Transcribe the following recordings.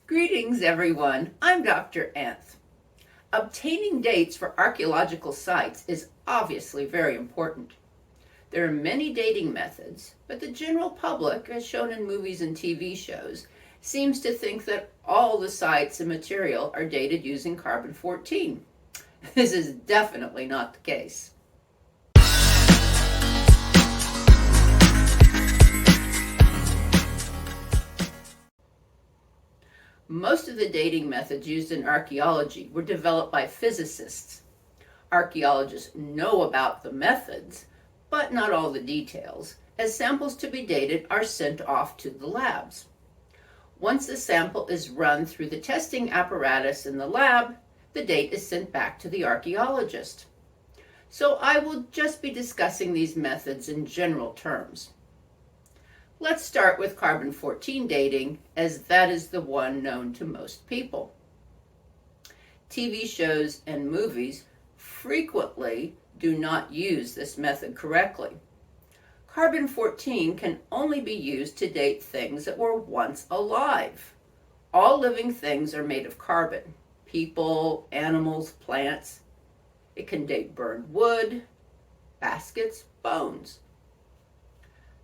Greetings, everyone. I'm Dr. Anth. Obtaining dates for archaeological sites is obviously very important. There are many dating methods, but the general public, as shown in movies and TV shows, seems to think that all the sites and material are dated using carbon-14. This is definitely not the case. Most of the dating methods used in archaeology were developed by physicists. Archaeologists know about the methods, but not all the details, as samples to be dated are sent off to the labs. Once the sample is run through the testing apparatus in the lab, the date is sent back to the archaeologist. So I will just be discussing these methods in general terms. Let's start with carbon-14 dating, as that is the one known to most people. TV shows and movies frequently do not use this method correctly. Carbon-14 can only be used to date things that were once alive. All living things are made of carbon: people, animals, plants. It can date burned wood, baskets, bones.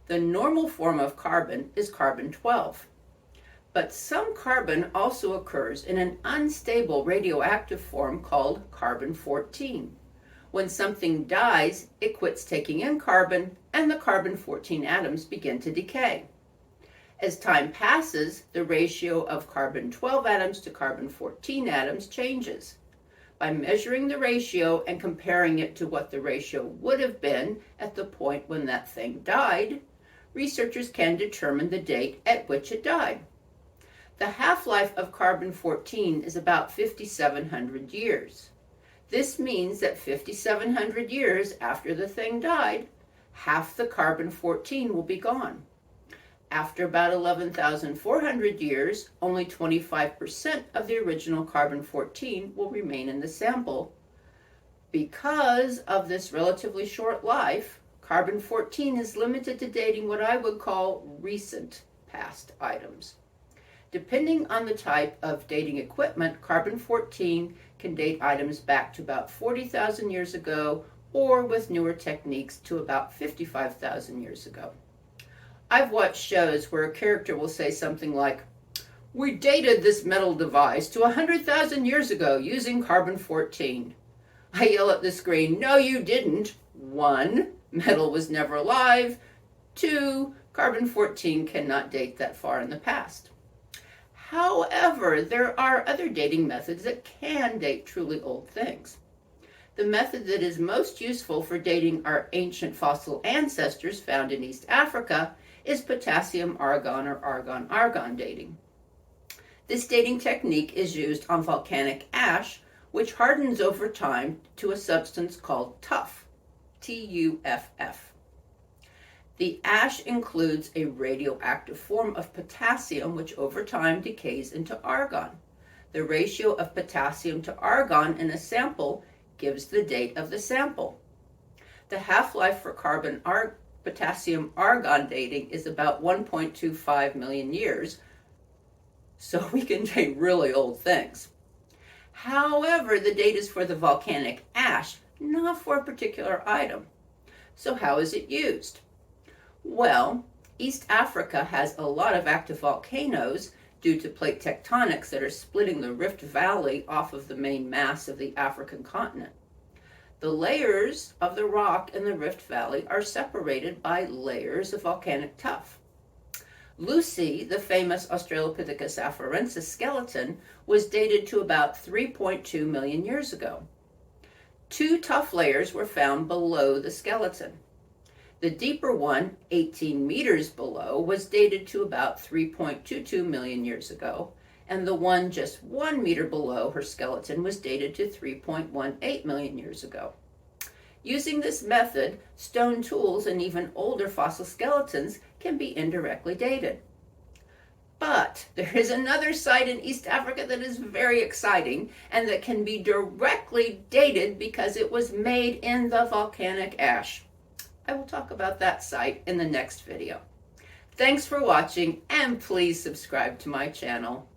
The normal form of carbon is carbon-12, but some carbon also occurs in an unstable radioactive form called carbon-14. When something dies, it quits taking in carbon, and the carbon-14 atoms begin to decay. As time passes, the ratio of carbon-12 atoms to carbon-14 atoms changes. By measuring the ratio and comparing it to what the ratio would have been at the point when that thing died, researchers can determine the date at which it died. The half-life of carbon-14 is about 5,700 years. This means that 5,700 years after the thing died, half the carbon-14 will be gone. After about 11,400 years, only 25% of the original carbon-14 will remain in the sample. Because of this relatively short life, carbon-14 is limited to dating what I would call recent past items. Depending on the type of dating equipment, carbon-14 can date items back to about 40,000 years ago, or with newer techniques to about 55,000 years ago. I've watched shows where a character will say something like, "We dated this metal device to 100,000 years ago using carbon-14. I yell at the screen, "No, you didn't." 1. Metal was never alive. 2. Carbon-14 cannot date that far in the past. However, there are other dating methods that can date truly old things. The method that is most useful for dating our ancient fossil ancestors found in East Africa is potassium-argon or argon-argon dating. This dating technique is used on volcanic ash, which hardens over time to a substance called tuff. Tuff. The ash includes a radioactive form of potassium, which over time decays into argon. The ratio of potassium to argon in a sample gives the date of the sample. The half-life for potassium-argon dating is about 1.25 million years, so we can date really old things. However, the date is for the volcanic ash, not for a particular item. So how is it used? Well, East Africa has a lot of active volcanoes due to plate tectonics that are splitting the Rift Valley off of the main mass of the African continent. The layers of the rock in the Rift Valley are separated by layers of volcanic tuff. Lucy, the famous Australopithecus afarensis skeleton, was dated to about 3.2 million years ago. 2 tuff layers were found below the skeleton. The deeper one, 18 meters below, was dated to about 3.22 million years ago, and the one just 1 meter below her skeleton was dated to 3.18 million years ago. Using this method, stone tools and even older fossil skeletons can be indirectly dated. But there is another site in East Africa that is very exciting and that can be directly dated because it was made in the volcanic ash. I will talk about that site in the next video. Thanks for watching, and please subscribe to my channel.